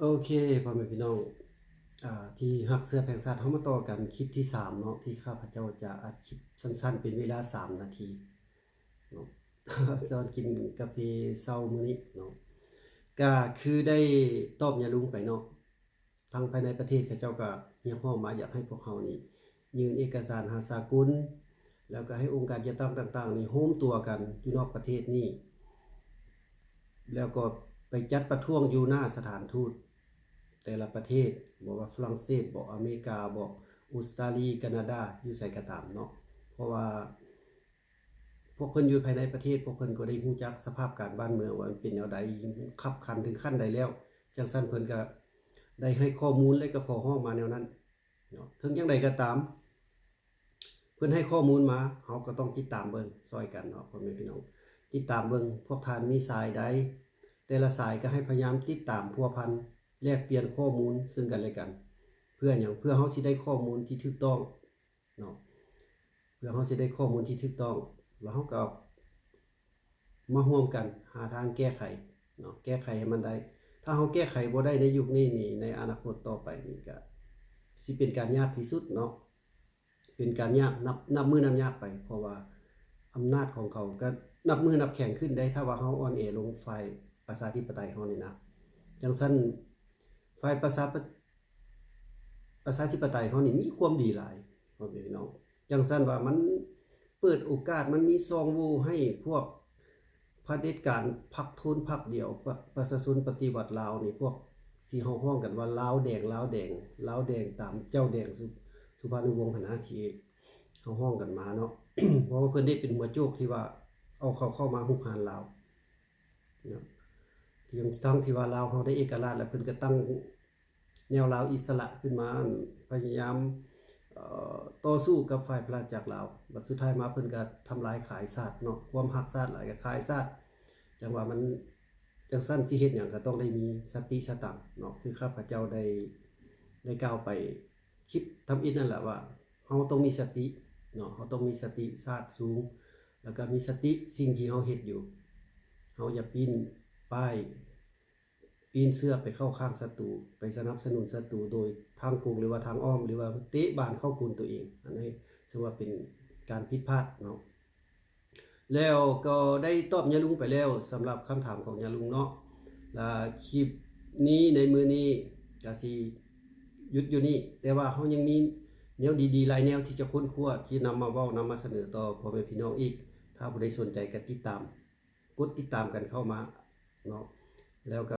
โอเคพ่อแม่พี่น้องที่ฮักเสื้อแพงชาติเฮามาต่อกันคลิปที่3เนาะที่ข้าพเจ้าจะอัดคลิปสั้นๆเป็นเวลา3นาทีเนาะ ตอนกินกาแฟเช้ามื้อนี้เนาะก็คือได้ตอบยาลุงไปเนาะทางภายในประเทศเขาเจ้าก็เรียกร้องมาอยากให้พวกเรานี่ยื่นเอกสารหาสากลแล้วก็ให้องค์การจัดตั้งต่างๆนี่โฮมตัวกันอยู่นอกประเทศนี่แล้วก็ไปจัดประท้วงอยู่หน้าสถานทูตแต่ละประเทศบอกว่าฝรั่งเศสบอกอเมริกาบอกออสเตรเลียแคนาดาอยู่ไสก็ตามเนาะเพราะว่าพวกเพิ่นอยู่ภายในประเทศพวกเพิ่นก็ได้รู้จักสภาพการบ้านเมืองว่ามันเป็นแนวใดคับขันถึงขั้นใดแล้วจังซั่นเพิ่นก็ได้ให้ข้อมูลและก็ข้อร้องมาแนวนั้นเนาะถึงจังใดก็ตามเพิ่นให้ข้อมูลมาเฮาก็ต้องติดตามเบิ่งช่วยกันเนาะพ่อแม่พี่น้องติดตามเบิ่งพวกท่านมีสายใดแต่ละสายก็ให้พยายามติดตามพัวพันแลกเปลี่ยนข้อมูลซึ่งกันและกันเพื่อหยังเพื่อเฮาสิได้ข้อมูลที่ถูกต้องเนาะเพื่อเฮาสิได้ข้อมูลที่ถูกต้องแล้วเฮาก็มาร่วมกันหาทางแก้ไขเนาะแก้ไขให้มันได้ถ้าเฮาแก้ไขบ่ได้ในยุคนี้นี่ในอนาคตต่อไปนี่ก็สิเป็นการยากที่สุดเนาะเป็นการยากนับมือนับยากไปเพราะว่าอำนาจของเขาก็นับมือนับแข็งขึ้นได้ถ้าว่าเฮาอ่อนแอลงฝ่ายประชาธิปไตยเฮานี่นะจังซั่นฝ่ายประชาธิปไตยเฮานี่มีความดีหลายพ่อแม่พี่น้องจังซั่นว่ามันเปิดโอกาสมันมีช่องโหว่ให้พวกเผด็จการพรรคโทนพรรคเดียวประชาชนปฏิวัติลาวนี่พวกที่เฮาฮ้องกันว่าลาวแดงลาวแดงลาวแดงตามเจ้าแดงสุภานุวงศ์หั้นนะที่เฮาฮ้องกันมาเนาะ เพราะว่าเพิ่นได้เป็นหัวโจกที่ว่าเอาเข้ามารุกรานลาวเนาะที่ทั้งที่ว่าลาวเฮาได้เอกราชแล้วเพิ่นก็ตั้งแนวลาวอิสระขึ้นมาพยายามต่อสู้กับฝ่ายพระจากลาวบัดสุดท้ายมาเพิ่นก็ทำลายขายชาติเนาะความรักชาติหลายก็ขายชาติจังว่ามันจังซั่นสิเฮ็ดหยังก็ต้องได้มีสติสตังค์เนาะคือข้าพเจ้าได้กล่าวไปคลิปทำอิฐนั่นแหละว่าเฮาต้องมีสติเนาะเฮาต้องมีสติชาติสูงแล้วก็มีสติสิ่งที่เฮาเฮ็ดอยู่เฮาอย่าปีนป้ายปีนเสื้อไปเข้าข้างศัตรูไปสนับสนุนศัตรูโดยทางกงหรือว่าทางอ้อมหรือว่าเตะบานเข้ากุนตัวเองอันนี้ถือว่าเป็นการผิดพลาดเนาะแล้วก็ได้ตอบยาลุงไปแล้วสำหรับคำถามของยาลุงเนาะคลิปนี้ในมือนี้ก็สิหยุดอยู่นี่แต่ว่าเฮายังมีแนวดีๆหลายแนวที่จะค้นคว้าที่นำมาเว้านำมาเสนอต่อพ่อแม่พี่น้องอีกถ้าผู้ใดสนใจก็ติดตามกดติดตามกันเข้ามาเนาะแล้วก็